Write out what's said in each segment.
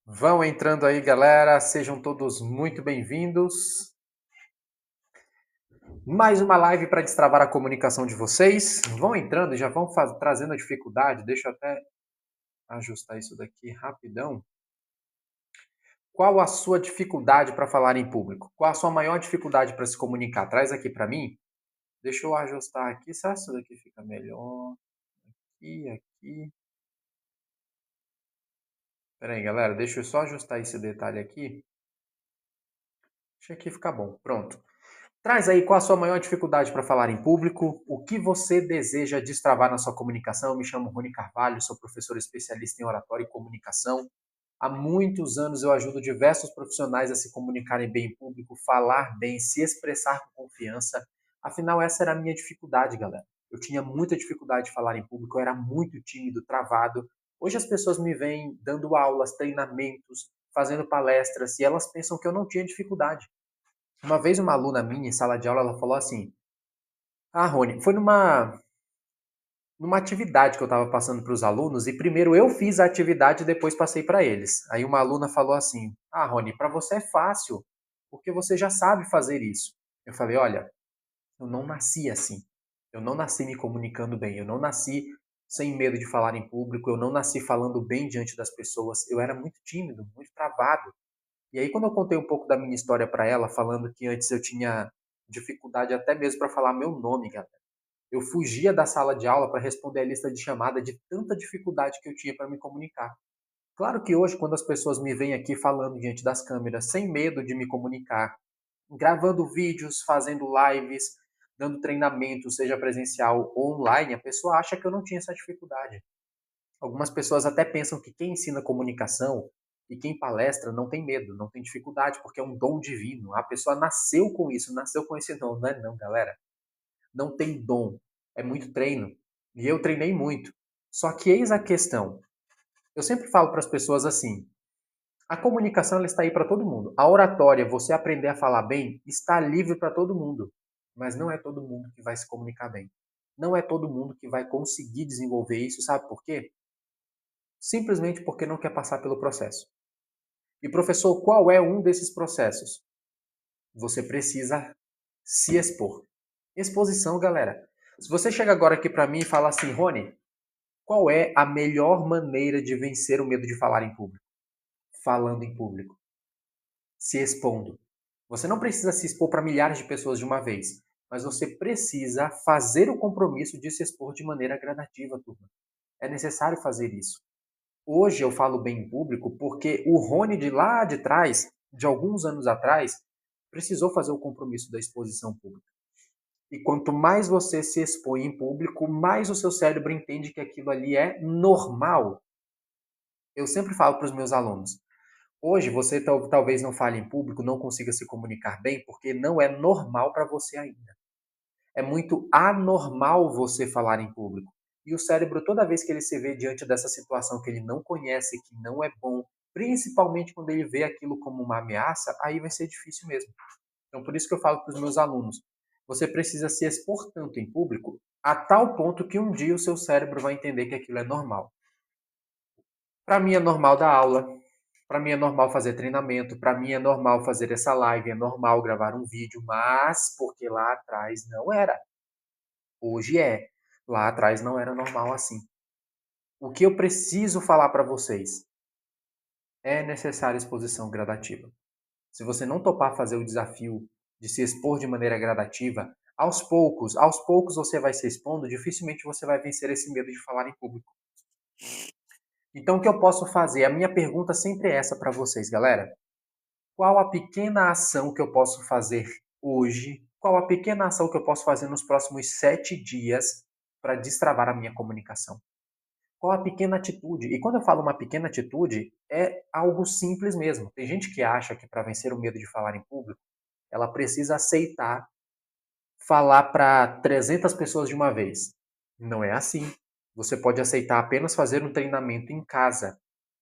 Vão entrando aí, galera. Sejam todos muito bem-vindos. Mais uma live para destravar a comunicação de vocês. Vão entrando e já vão trazendo a dificuldade. Deixa eu até ajustar isso daqui rapidão. Qual a sua dificuldade para falar em público? Qual a sua maior dificuldade para se comunicar? Traz aqui para mim. Deixa eu ajustar aqui. Será que isso daqui fica melhor? Aqui. Pera aí, galera. Deixa eu só ajustar esse detalhe aqui. Deixa aqui ficar bom. Pronto. Traz aí qual a sua maior dificuldade para falar em público, o que você deseja destravar na sua comunicação. Eu me chamo Rony Carvalho, sou professor especialista em oratória e comunicação. Há muitos anos eu ajudo diversos profissionais a se comunicarem bem em público, falar bem, se expressar com confiança. Afinal, essa era a minha dificuldade, galera. Eu tinha muita dificuldade de falar em público, eu era muito tímido, travado. Hoje as pessoas me veem dando aulas, treinamentos, fazendo palestras e elas pensam que eu não tinha dificuldade. Uma vez uma aluna minha em sala de aula, ela falou assim: "Ah, Rony, foi numa atividade que eu estava passando para os alunos e primeiro eu fiz a atividade e depois passei para eles". Aí uma aluna falou assim: "Ah, Rony, para você é fácil, porque você já sabe fazer isso". Eu falei: "Olha, eu não nasci assim. Eu não nasci me comunicando bem, eu não nasci sem medo de falar em público, eu não nasci falando bem diante das pessoas. Eu era muito tímido, muito travado. E aí, quando eu contei um pouco da minha história para ela, falando que antes eu tinha dificuldade até mesmo para falar meu nome, galera. Eu fugia da sala de aula para responder a lista de chamada de tanta dificuldade que eu tinha para me comunicar. Claro que hoje, quando as pessoas me veem aqui falando diante das câmeras, sem medo de me comunicar, gravando vídeos, fazendo lives, dando treinamento, seja presencial ou online, a pessoa acha que eu não tinha essa dificuldade. Algumas pessoas até pensam que quem ensina comunicação e quem palestra não tem medo, não tem dificuldade, porque é um dom divino. A pessoa nasceu com isso, nasceu com esse dom. Não é não, galera. Não tem dom. É muito treino. E eu treinei muito. Só que eis a questão. Eu sempre falo para as pessoas assim: a comunicação ela está aí para todo mundo. A oratória, você aprender a falar bem, está livre para todo mundo. Mas não é todo mundo que vai se comunicar bem. Não é todo mundo que vai conseguir desenvolver isso, sabe por quê? Simplesmente porque não quer passar pelo processo. E professor, qual é um desses processos? Você precisa se expor. Exposição, galera. Se você chega agora aqui para mim e fala assim, Rony, qual é a melhor maneira de vencer o medo de falar em público? Falando em público, se expondo. Você não precisa se expor para milhares de pessoas de uma vez, mas você precisa fazer o compromisso de se expor de maneira gradativa, turma. É necessário fazer isso. Hoje eu falo bem em público porque o Rony de lá de trás, de alguns anos atrás, precisou fazer o compromisso da exposição pública. E quanto mais você se expõe em público, mais o seu cérebro entende que aquilo ali é normal. Eu sempre falo para os meus alunos: hoje você talvez não fale em público, não consiga se comunicar bem, porque não é normal para você ainda. É muito anormal você falar em público. E o cérebro, toda vez que ele se vê diante dessa situação que ele não conhece, que não é bom, principalmente quando ele vê aquilo como uma ameaça, aí vai ser difícil mesmo. Então, por isso que eu falo para os meus alunos: você precisa se expor tanto em público, a tal ponto que um dia o seu cérebro vai entender que aquilo é normal. Para mim é normal dar aula, para mim é normal fazer treinamento, para mim é normal fazer essa live, é normal gravar um vídeo, mas porque lá atrás não era. Hoje é. Lá atrás não era normal assim. O que eu preciso falar para vocês? É necessária exposição gradativa. Se você não topar fazer o desafio de se expor de maneira gradativa, aos poucos você vai se expondo, dificilmente você vai vencer esse medo de falar em público. Então, o que eu posso fazer? A minha pergunta sempre é essa para vocês, galera. Qual a pequena ação que eu posso fazer hoje? Qual a pequena ação que eu posso fazer nos próximos 7 dias para destravar a minha comunicação? Qual a pequena atitude? E quando eu falo uma pequena atitude, é algo simples mesmo. Tem gente que acha que para vencer o medo de falar em público, ela precisa aceitar falar para 300 pessoas de uma vez. Não é assim. Você pode aceitar apenas fazer um treinamento em casa.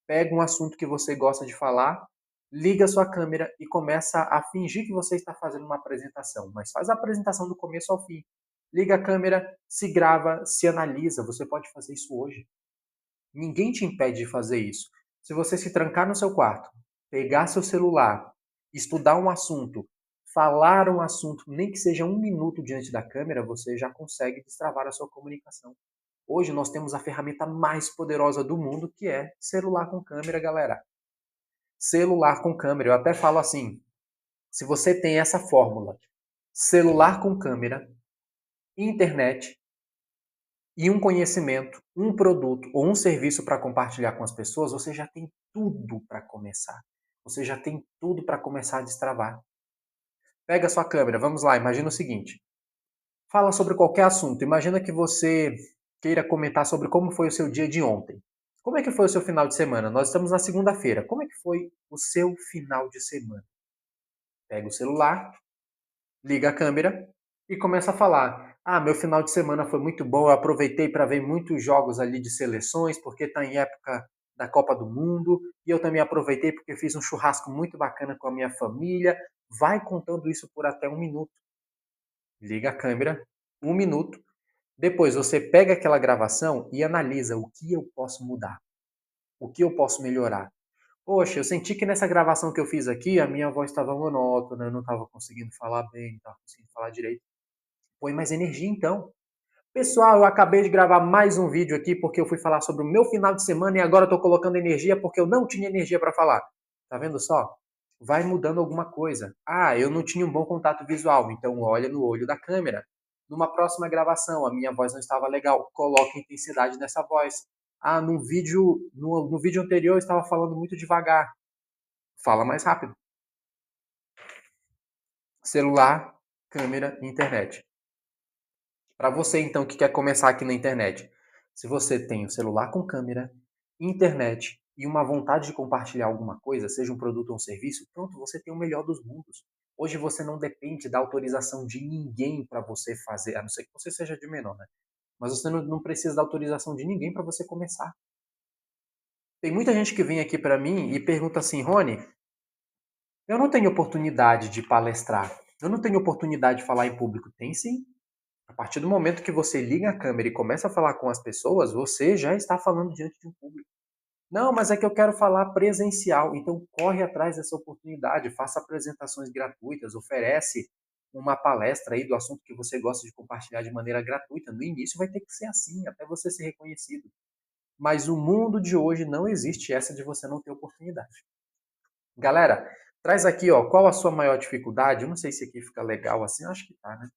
Pega um assunto que você gosta de falar, liga a sua câmera e começa a fingir que você está fazendo uma apresentação, mas faz a apresentação do começo ao fim. Liga a câmera, se grava, se analisa. Você pode fazer isso hoje. Ninguém te impede de fazer isso. Se você se trancar no seu quarto, pegar seu celular, estudar um assunto, falar um assunto, nem que seja 1 minuto diante da câmera, você já consegue destravar a sua comunicação. Hoje nós temos a ferramenta mais poderosa do mundo, que é celular com câmera, galera. Celular com câmera. Eu até falo assim, se você tem essa fórmula, celular com câmera, internet e um conhecimento, um produto ou um serviço para compartilhar com as pessoas, você já tem tudo para começar. Você já tem tudo para começar a destravar. Pega a sua câmera, vamos lá, imagina o seguinte. Fala sobre qualquer assunto. Imagina que você queira comentar sobre como foi o seu dia de ontem. Como é que foi o seu final de semana? Nós estamos na segunda-feira. Como é que foi o seu final de semana? Pega o celular, liga a câmera e começa a falar. Ah, meu final de semana foi muito bom, eu aproveitei para ver muitos jogos ali de seleções, porque está em época da Copa do Mundo, e eu também aproveitei porque fiz um churrasco muito bacana com a minha família. Vai contando isso por até 1 minuto. Liga a câmera, 1 minuto. Depois você pega aquela gravação e analisa o que eu posso mudar, o que eu posso melhorar. Poxa, eu senti que nessa gravação que eu fiz aqui a minha voz estava monótona, eu não estava conseguindo falar bem, não estava conseguindo falar direito. Põe mais energia então. Pessoal, eu acabei de gravar mais um vídeo aqui porque eu fui falar sobre o meu final de semana e agora eu estou colocando energia porque eu não tinha energia para falar. Tá vendo só? Vai mudando alguma coisa. Ah, eu não tinha um bom contato visual, então olha no olho da câmera. Numa próxima gravação, a minha voz não estava legal, coloque intensidade nessa voz. Ah, no vídeo anterior eu estava falando muito devagar. Fala mais rápido. Celular, câmera e internet. Para você, então, que quer começar aqui na internet, se você tem o celular com câmera, internet e uma vontade de compartilhar alguma coisa, seja um produto ou um serviço, pronto, você tem o melhor dos mundos. Hoje você não depende da autorização de ninguém para você fazer, a não ser que você seja de menor, né? Mas você não precisa da autorização de ninguém para você começar. Tem muita gente que vem aqui para mim e pergunta assim, Rony, eu não tenho oportunidade de palestrar, eu não tenho oportunidade de falar em público. Tem sim. A partir do momento que você liga a câmera e começa a falar com as pessoas, você já está falando diante de um público. Não, mas é que eu quero falar presencial. Então corre atrás dessa oportunidade, faça apresentações gratuitas, oferece uma palestra aí do assunto que você gosta de compartilhar de maneira gratuita. No início vai ter que ser assim, até você ser reconhecido. Mas o mundo de hoje não existe essa de você não ter oportunidade. Galera, traz aqui, ó, qual a sua maior dificuldade? Eu não sei se aqui fica legal assim, eu acho que tá, né?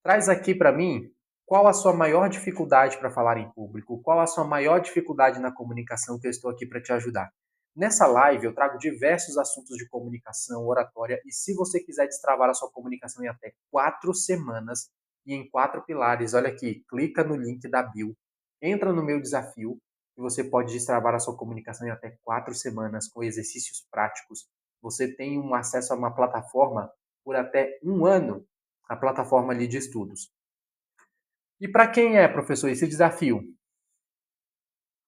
Traz aqui para mim qual a sua maior dificuldade para falar em público, qual a sua maior dificuldade na comunicação que eu estou aqui para te ajudar. Nessa live eu trago diversos assuntos de comunicação, oratória, e se você quiser destravar a sua comunicação em até 4 semanas e em 4 pilares, olha aqui, clica no link da bio, entra no meu desafio e você pode destravar a sua comunicação em até 4 semanas com exercícios práticos. Você tem um acesso a uma plataforma por até 1 ano, a plataforma ali de estudos. E para quem é, professor, esse desafio?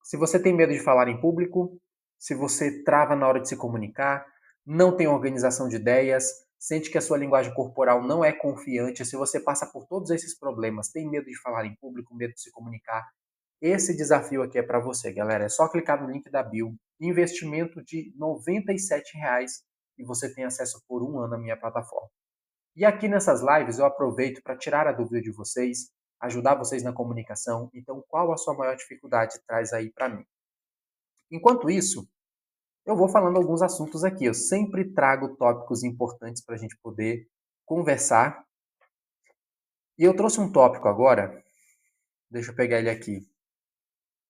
Se você tem medo de falar em público, se você trava na hora de se comunicar, não tem organização de ideias, sente que a sua linguagem corporal não é confiante, se você passa por todos esses problemas, tem medo de falar em público, medo de se comunicar, esse desafio aqui é para você, galera. É só clicar no link da bio, investimento de R$ 97 e você tem acesso por 1 ano à minha plataforma. E aqui nessas lives eu aproveito para tirar a dúvida de vocês, ajudar vocês na comunicação. Então, qual a sua maior dificuldade? Traz aí para mim. Enquanto isso, eu vou falando alguns assuntos aqui. Eu sempre trago tópicos importantes para a gente poder conversar. E eu trouxe um tópico agora, deixa eu pegar ele aqui.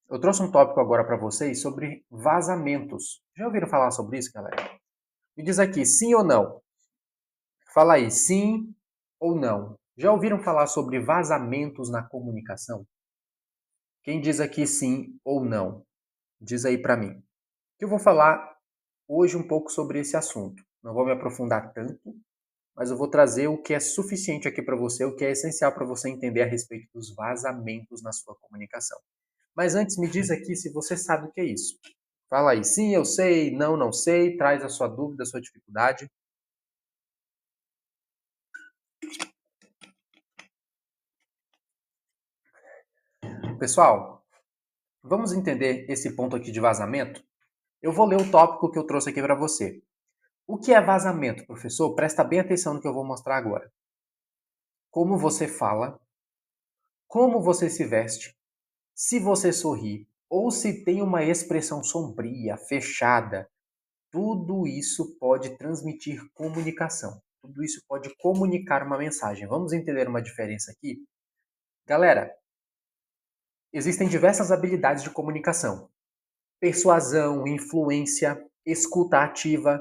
Eu trouxe um tópico agora para vocês sobre vazamentos. Já ouviram falar sobre isso, galera? Me diz aqui, sim ou não? Fala aí, sim ou não? Já ouviram falar sobre vazamentos na comunicação? Quem diz aqui sim ou não? Diz aí para mim. Eu vou falar hoje um pouco sobre esse assunto. Não vou me aprofundar tanto, mas eu vou trazer o que é suficiente aqui para você, o que é essencial para você entender a respeito dos vazamentos na sua comunicação. Mas antes, me diz aqui se você sabe o que é isso. Fala aí, sim, eu sei, não, não sei, traz a sua dúvida, a sua dificuldade. Pessoal, vamos entender esse ponto aqui de vazamento? Eu vou ler o tópico que eu trouxe aqui para você. O que é vazamento, professor? Presta bem atenção no que eu vou mostrar agora. Como você fala, como você se veste, se você sorri ou se tem uma expressão sombria, fechada, tudo isso pode transmitir comunicação. Tudo isso pode comunicar uma mensagem. Vamos entender uma diferença aqui? Galera, existem diversas habilidades de comunicação: persuasão, influência, escuta ativa,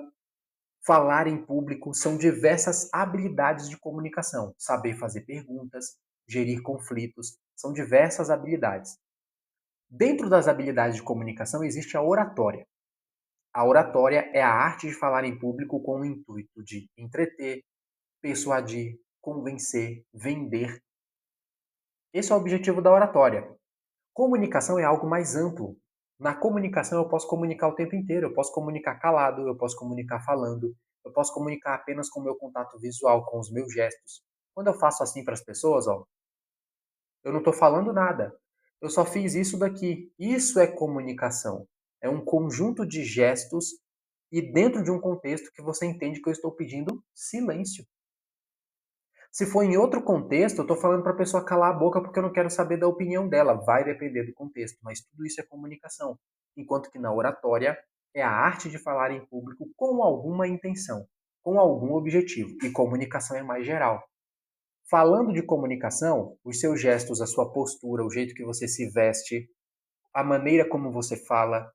falar em público, são diversas habilidades de comunicação. Saber fazer perguntas, gerir conflitos, são diversas habilidades. Dentro das habilidades de comunicação existe a oratória. A oratória é a arte de falar em público com o intuito de entreter, persuadir, convencer, vender. Esse é o objetivo da oratória. Comunicação é algo mais amplo. Na comunicação eu posso comunicar o tempo inteiro, eu posso comunicar calado, eu posso comunicar falando, eu posso comunicar apenas com o meu contato visual, com os meus gestos. Quando eu faço assim para as pessoas, ó, eu não estou falando nada. Eu só fiz isso daqui. Isso é comunicação. É um conjunto de gestos e dentro de um contexto que você entende que eu estou pedindo silêncio. Se for em outro contexto, eu estou falando para a pessoa calar a boca porque eu não quero saber da opinião dela. Vai depender do contexto, mas tudo isso é comunicação. Enquanto que na oratória é a arte de falar em público com alguma intenção, com algum objetivo. E comunicação é mais geral. Falando de comunicação, os seus gestos, a sua postura, o jeito que você se veste, a maneira como você fala,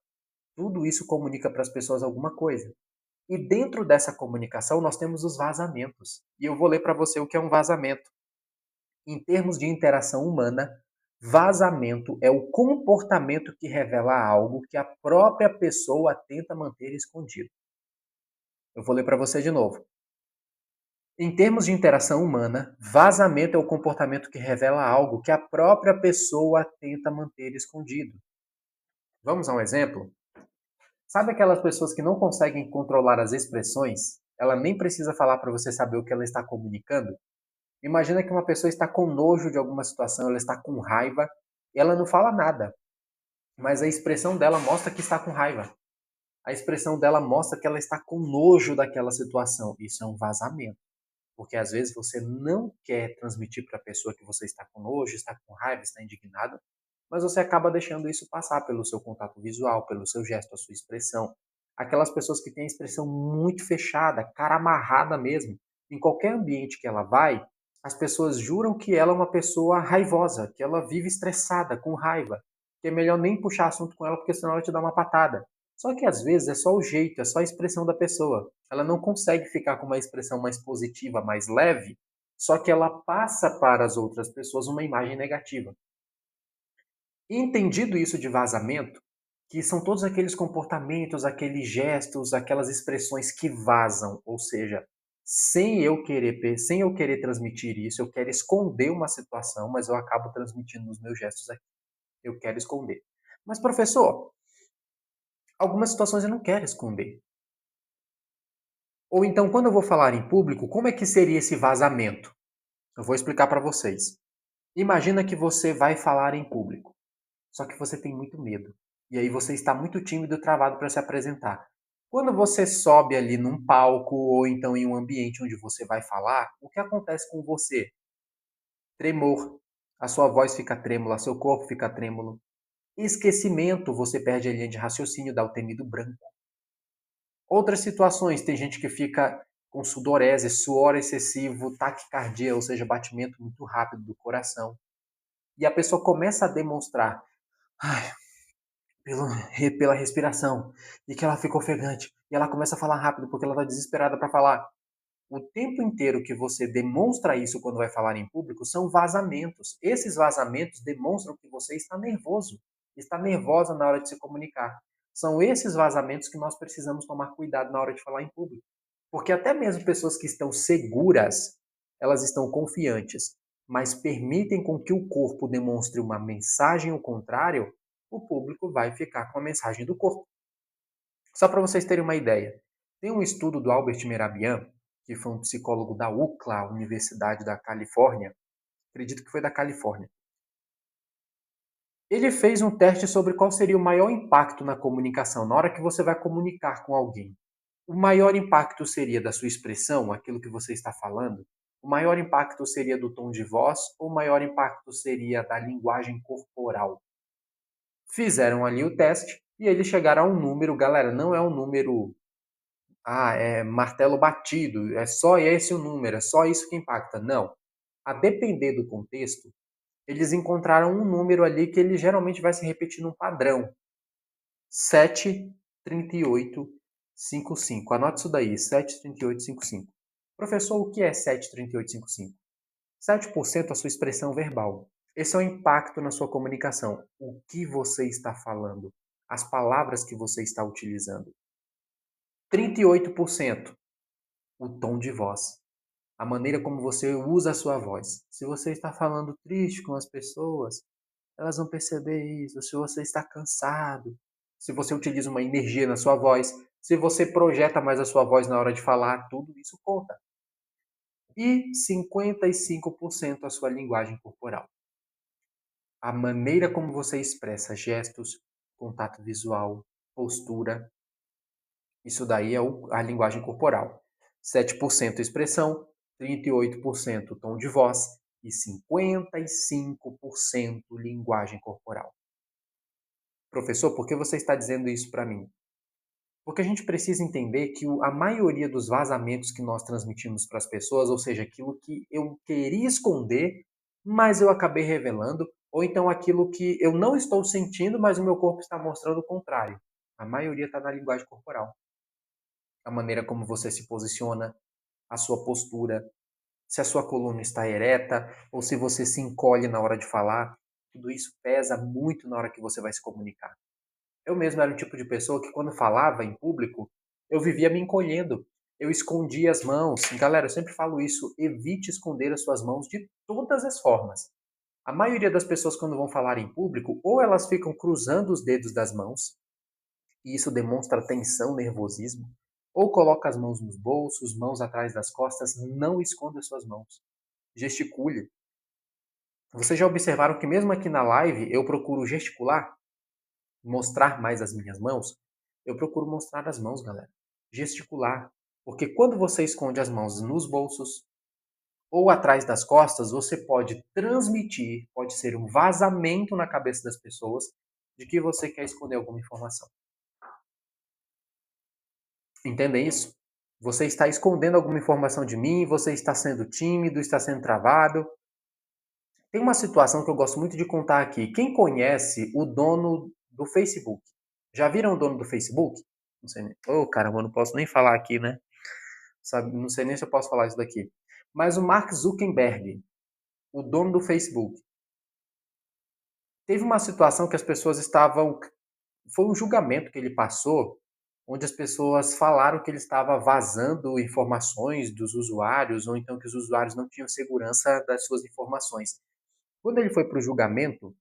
tudo isso comunica para as pessoas alguma coisa. E dentro dessa comunicação nós temos os vazamentos. E eu vou ler para você o que é um vazamento. Em termos de interação humana, vazamento é o comportamento que revela algo que a própria pessoa tenta manter escondido. Eu vou ler para você de novo. Em termos de interação humana, vazamento é o comportamento que revela algo que a própria pessoa tenta manter escondido. Vamos a um exemplo? Sabe aquelas pessoas que não conseguem controlar as expressões? Ela nem precisa falar para você saber o que ela está comunicando. Imagina que uma pessoa está com nojo de alguma situação, ela está com raiva, e ela não fala nada, mas a expressão dela mostra que está com raiva. A expressão dela mostra que ela está com nojo daquela situação. Isso é um vazamento. Porque às vezes você não quer transmitir para a pessoa que você está com nojo, está com raiva, está indignado, mas você acaba deixando isso passar pelo seu contato visual, pelo seu gesto, a sua expressão. Aquelas pessoas que têm a expressão muito fechada, cara amarrada mesmo, em qualquer ambiente que ela vai, as pessoas juram que ela é uma pessoa raivosa, que ela vive estressada, com raiva, que é melhor nem puxar assunto com ela porque senão ela te dá uma patada. Só que às vezes é só o jeito, é só a expressão da pessoa. Ela não consegue ficar com uma expressão mais positiva, mais leve, só que ela passa para as outras pessoas uma imagem negativa. Entendido isso de vazamento, que são todos aqueles comportamentos, aqueles gestos, aquelas expressões que vazam, ou seja, sem eu querer transmitir isso, eu quero esconder uma situação, mas eu acabo transmitindo nos meus gestos aqui. Eu quero esconder. Mas professor, algumas situações eu não quero esconder. Ou então, quando eu vou falar em público, como é que seria esse vazamento? Eu vou explicar para vocês. Imagina que você vai falar em público, só que você tem muito medo. E aí você está muito tímido e travado para se apresentar. Quando você sobe ali num palco ou então em um ambiente onde você vai falar, o que acontece com você? Tremor. A sua voz fica trêmula, seu corpo fica trêmulo. Esquecimento, você perde a linha de raciocínio, dá o temido branco. Outras situações, tem gente que fica com sudorese, suor excessivo, taquicardia, ou seja, batimento muito rápido do coração. E a pessoa começa a demonstrar ai, pela respiração e que ela fica ofegante. E ela começa a falar rápido porque ela está desesperada para falar. O tempo inteiro que você demonstra isso quando vai falar em público são vazamentos. Esses vazamentos demonstram que você está nervoso, está nervosa na hora de se comunicar. São esses vazamentos que nós precisamos tomar cuidado na hora de falar em público. Porque até mesmo pessoas que estão seguras, elas estão confiantes, mas permitem com que o corpo demonstre uma mensagem ao contrário, o público vai ficar com a mensagem do corpo. Só para vocês terem uma ideia, tem um estudo do Albert Mehrabian, que foi um psicólogo da UCLA, Universidade da Califórnia, acredito que foi da Califórnia. Ele fez um teste sobre qual seria o maior impacto na comunicação, na hora que você vai comunicar com alguém. O maior impacto seria da sua expressão, aquilo que você está falando? O maior impacto seria do tom de voz ou o maior impacto seria da linguagem corporal? Fizeram ali o teste e eles chegaram a um número, galera, não é um número, é martelo batido, é só esse o número, é só isso que impacta. Não. A depender do contexto, eles encontraram um número ali que ele geralmente vai se repetir num padrão. 7, 38, 55. Anote isso daí, 7, 38, 55. Professor, o que é 7, 38, 55? 7% a sua expressão verbal. Esse é o impacto na sua comunicação. O que você está falando? As palavras que você está utilizando. 38%, o tom de voz. A maneira como você usa a sua voz. Se você está falando triste com as pessoas, elas vão perceber isso. Se você está cansado, se você utiliza uma energia na sua voz, se você projeta mais a sua voz na hora de falar, tudo isso conta. E 55% a sua linguagem corporal. A maneira como você expressa gestos, contato visual, postura, isso daí é a linguagem corporal. 7% expressão, 38% tom de voz e 55% linguagem corporal. Professor, por que você está dizendo isso para mim? Porque a gente precisa entender que a maioria dos vazamentos que nós transmitimos para as pessoas, ou seja, aquilo que eu queria esconder, mas eu acabei revelando, ou então aquilo que eu não estou sentindo, mas o meu corpo está mostrando o contrário. A maioria está na linguagem corporal. A maneira como você se posiciona, a sua postura, se a sua coluna está ereta ou se você se encolhe na hora de falar, tudo isso pesa muito na hora que você vai se comunicar. Eu mesmo era um tipo de pessoa que quando falava em público, eu vivia me encolhendo. Eu escondia as mãos. Galera, eu sempre falo isso, evite esconder as suas mãos de todas as formas. A maioria das pessoas quando vão falar em público, ou elas ficam cruzando os dedos das mãos, e isso demonstra tensão, nervosismo, ou coloca as mãos nos bolsos, mãos atrás das costas, não esconda as suas mãos. Gesticule. Vocês já observaram que mesmo aqui na live eu procuro gesticular? Mostrar mais as minhas mãos, eu procuro mostrar as mãos, galera. Gesticular. Porque quando você esconde as mãos nos bolsos ou atrás das costas, você pode transmitir, pode ser um vazamento na cabeça das pessoas de que você quer esconder alguma informação. Entendem isso? Você está escondendo alguma informação de mim, você está sendo tímido, está sendo travado. Tem uma situação que eu gosto muito de contar aqui. Quem conhece o dono do Facebook? Já viram o dono do Facebook? Não sei nem. Ô, caramba, eu não posso nem falar aqui, né? Sabe, não sei nem se eu posso falar isso daqui. Mas o Mark Zuckerberg, o dono do Facebook, teve uma situação que as pessoas estavam. Foi um julgamento que ele passou, onde as pessoas falaram que ele estava vazando informações dos usuários, ou então que os usuários não tinham segurança das suas informações. Quando ele foi para o julgamento,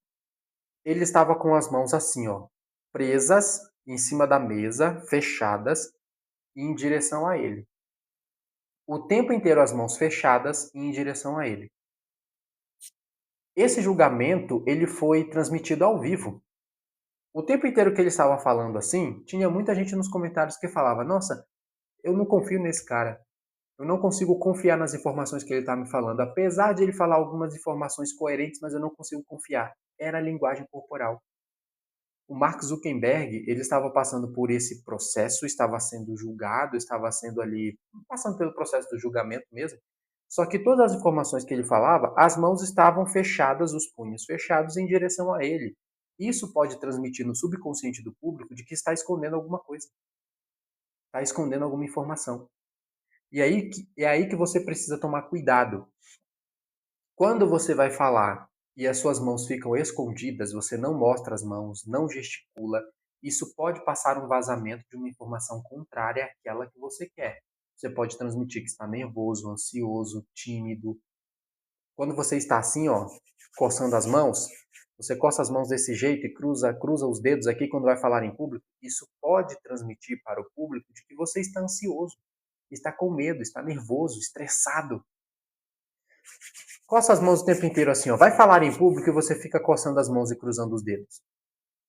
ele estava com as mãos assim, ó, presas em cima da mesa, fechadas, e em direção a ele. O tempo inteiro as mãos fechadas e em direção a ele. Esse julgamento, ele foi transmitido ao vivo. O tempo inteiro que ele estava falando assim, tinha muita gente nos comentários que falava: "Nossa, eu não confio nesse cara. Eu não consigo confiar nas informações que ele está me falando. Apesar de ele falar algumas informações coerentes, mas eu não consigo confiar." Era a linguagem corporal. O Mark Zuckerberg, ele estava passando por esse processo, estava sendo julgado, estava sendo ali, passando pelo processo do julgamento mesmo. Só que todas as informações que ele falava, as mãos estavam fechadas, os punhos fechados em direção a ele. Isso pode transmitir no subconsciente do público de que está escondendo alguma coisa, está escondendo alguma informação. E aí, é aí que você precisa tomar cuidado. Quando você vai falar e as suas mãos ficam escondidas, você não mostra as mãos, não gesticula, isso pode passar um vazamento de uma informação contrária àquela que você quer. Você pode transmitir que está nervoso, ansioso, tímido. Quando você está assim, ó, coçando as mãos, você coça as mãos desse jeito e cruza os dedos aqui quando vai falar em público, isso pode transmitir para o público de que você está ansioso, está com medo, está nervoso, estressado. Coça as mãos o tempo inteiro assim, ó. Vai falar em público e você fica coçando as mãos e cruzando os dedos.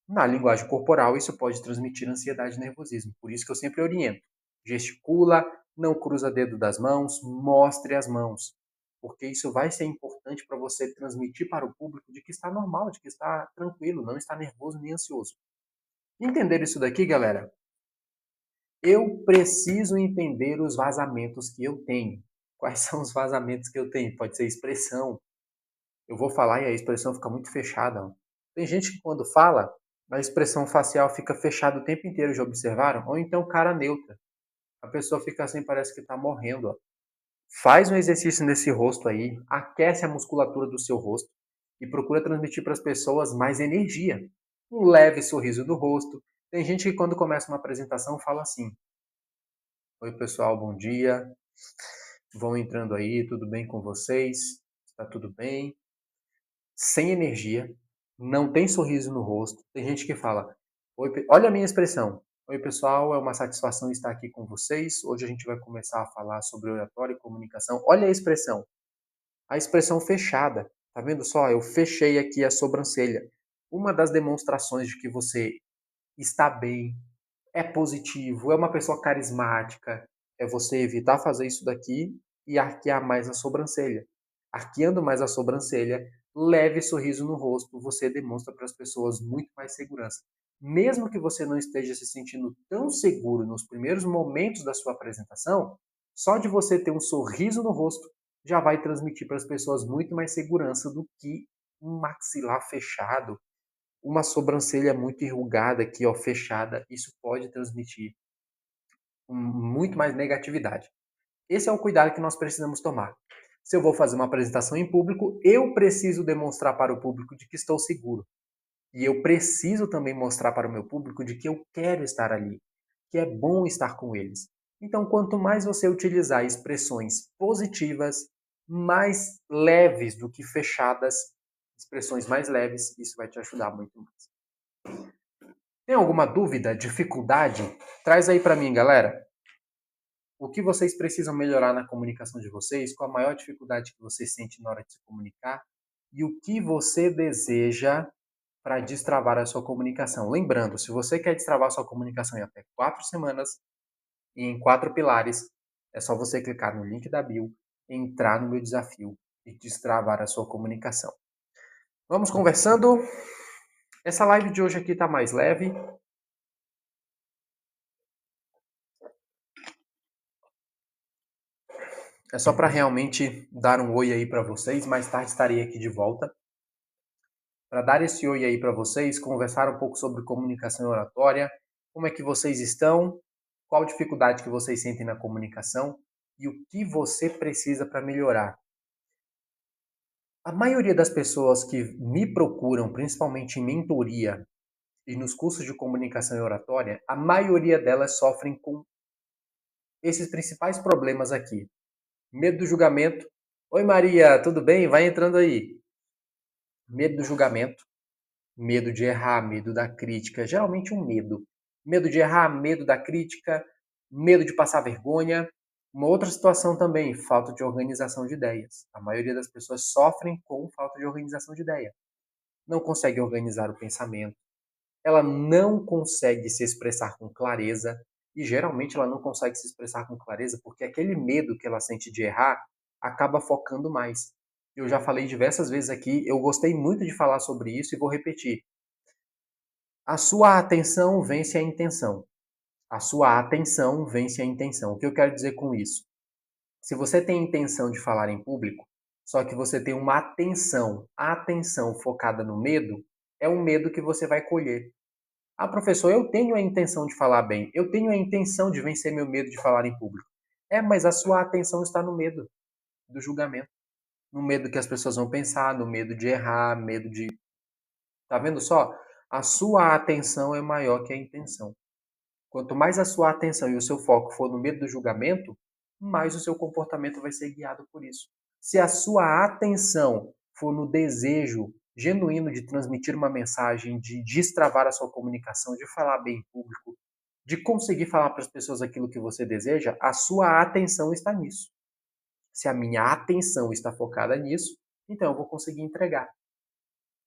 Na linguagem corporal, isso pode transmitir ansiedade e nervosismo. Por isso que eu sempre oriento. Gesticula, não cruza dedo das mãos, mostre as mãos. Porque isso vai ser importante para você transmitir para o público de que está normal, de que está tranquilo, não está nervoso nem ansioso. Entender isso daqui, galera? Eu preciso entender os vazamentos que eu tenho. Quais são os vazamentos que eu tenho? Pode ser expressão. Eu vou falar e a expressão fica muito fechada. Ó. Tem gente que quando fala, a expressão facial fica fechada o tempo inteiro, já observaram? Ou então cara neutra. A pessoa fica assim, parece que está morrendo. Ó. Faz um exercício nesse rosto aí, aquece a musculatura do seu rosto e procura transmitir para as pessoas mais energia. Um leve sorriso no rosto. Tem gente que quando começa uma apresentação fala assim: oi pessoal, bom dia. Vão entrando aí, tudo bem com vocês? Está tudo bem? Sem energia, não tem sorriso no rosto. Tem gente que fala: oi, olha a minha expressão. Oi, pessoal, é uma satisfação estar aqui com vocês. Hoje a gente vai começar a falar sobre oratória e comunicação. Olha a expressão fechada. Tá vendo só? Eu fechei aqui a sobrancelha. Uma das demonstrações de que você está bem, é positivo, é uma pessoa carismática, é você evitar fazer isso daqui e arquear mais a sobrancelha. Arqueando mais a sobrancelha, leve sorriso no rosto, você demonstra para as pessoas muito mais segurança. Mesmo que você não esteja se sentindo tão seguro nos primeiros momentos da sua apresentação, só de você ter um sorriso no rosto já vai transmitir para as pessoas muito mais segurança do que um maxilar fechado, uma sobrancelha muito enrugada aqui, ó, fechada, isso pode transmitir muito mais negatividade. Esse é o cuidado que nós precisamos tomar. Se eu vou fazer uma apresentação em público, eu preciso demonstrar para o público de que estou seguro. E eu preciso também mostrar para o meu público de que eu quero estar ali, que é bom estar com eles. Então, quanto mais você utilizar expressões positivas, mais leves do que fechadas, expressões mais leves, isso vai te ajudar muito mais. Tem alguma dúvida, dificuldade? Traz aí para mim, galera. O que vocês precisam melhorar na comunicação de vocês? Qual a maior dificuldade que você sente na hora de se comunicar? E o que você deseja para destravar a sua comunicação? Lembrando, se você quer destravar a sua comunicação em até 4 semanas e em 4 pilares, é só você clicar no link da bio, entrar no meu desafio e destravar a sua comunicação. Vamos conversando. Essa live de hoje aqui está mais leve. É só para realmente dar um oi aí para vocês. Mais tarde estarei aqui de volta para dar esse oi aí para vocês, conversar um pouco sobre comunicação e oratória, como é que vocês estão, qual dificuldade que vocês sentem na comunicação e o que você precisa para melhorar. A maioria das pessoas que me procuram, principalmente em mentoria e nos cursos de comunicação e oratória, a maioria delas sofrem com esses principais problemas aqui. Medo do julgamento. Oi Maria, tudo bem? Vai entrando aí. Medo do julgamento, medo de errar, medo da crítica, geralmente um medo. Medo de errar, medo da crítica, medo de passar vergonha. Uma outra situação também, falta de organização de ideias. A maioria das pessoas sofrem com falta de organização de ideia. Não consegue organizar o pensamento, ela não consegue se expressar com clareza, e geralmente ela não consegue se expressar com clareza porque aquele medo que ela sente de errar acaba focando mais. Eu já falei diversas vezes aqui, eu gostei muito de falar sobre isso e vou repetir. A sua atenção vence a intenção. A sua atenção vence a intenção. O que eu quero dizer com isso? Se você tem intenção de falar em público, só que você tem uma atenção focada no medo, é um medo que você vai colher. Ah, professor, eu tenho a intenção de falar bem, eu tenho a intenção de vencer meu medo de falar em público. É, mas a sua atenção está no medo do julgamento, no medo que as pessoas vão pensar, no medo de errar, medo de. Tá vendo só? A sua atenção é maior que a intenção. Quanto mais a sua atenção e o seu foco for no medo do julgamento, mais o seu comportamento vai ser guiado por isso. Se a sua atenção for no desejo genuíno de transmitir uma mensagem, de destravar a sua comunicação, de falar bem em público, de conseguir falar para as pessoas aquilo que você deseja, a sua atenção está nisso. Se a minha atenção está focada nisso, então eu vou conseguir entregar.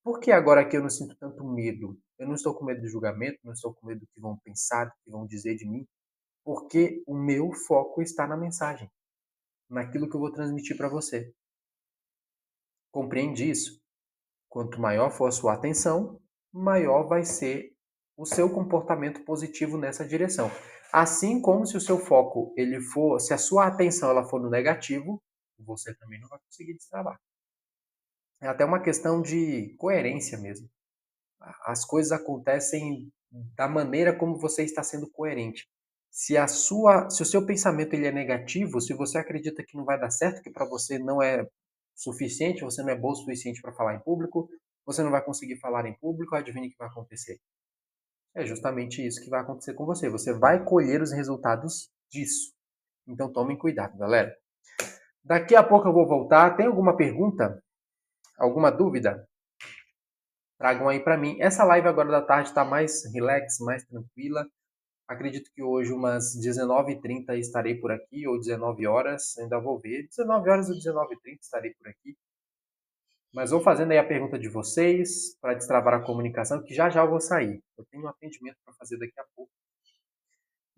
Por que agora que eu não sinto tanto medo? Eu não estou com medo do julgamento, não estou com medo do que vão pensar, do que vão dizer de mim, porque o meu foco está na mensagem, naquilo que eu vou transmitir para você. Compreende isso? Quanto maior for a sua atenção, maior vai ser o seu comportamento positivo nessa direção. Assim como se o seu foco ele for, se a sua atenção ela for no negativo, você também não vai conseguir destravar. É até uma questão de coerência mesmo. As coisas acontecem da maneira como você está sendo coerente. Se o seu pensamento ele é negativo, se você acredita que não vai dar certo, que para você não é suficiente, você não é bom o suficiente para falar em público, você não vai conseguir falar em público, adivinha o que vai acontecer? É justamente isso que vai acontecer com você. Você vai colher os resultados disso. Então tomem cuidado, galera. Daqui a pouco eu vou voltar. Tem alguma pergunta? Alguma dúvida? Tragam aí para mim. Essa live agora da tarde está mais relax, mais tranquila. Acredito que hoje umas 19h30 estarei por aqui, ou 19 horas, ainda vou ver. 19 horas ou 19h30 estarei por aqui. Mas vou fazendo aí a pergunta de vocês, para destravar a comunicação, que já já eu vou sair. Eu tenho um atendimento para fazer daqui a pouco.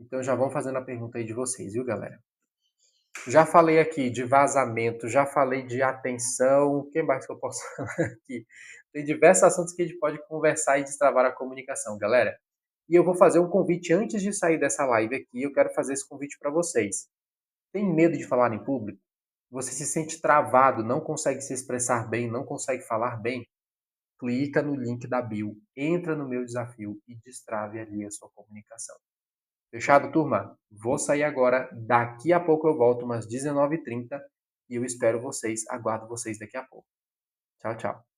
Então já vão fazendo a pergunta aí de vocês, viu, galera? Já falei aqui de vazamento, já falei de atenção. O que mais que eu posso falar aqui? Tem diversos assuntos que a gente pode conversar e destravar a comunicação, galera. E eu vou fazer um convite antes de sair dessa live aqui. Eu quero fazer esse convite para vocês. Tem medo de falar em público? Você se sente travado, não consegue se expressar bem, não consegue falar bem? Clica no link da bio, entra no meu desafio e destrave ali a sua comunicação. Fechado, turma? Vou sair agora. Daqui a pouco eu volto, umas 19h30. E eu espero vocês, aguardo vocês daqui a pouco. Tchau, tchau.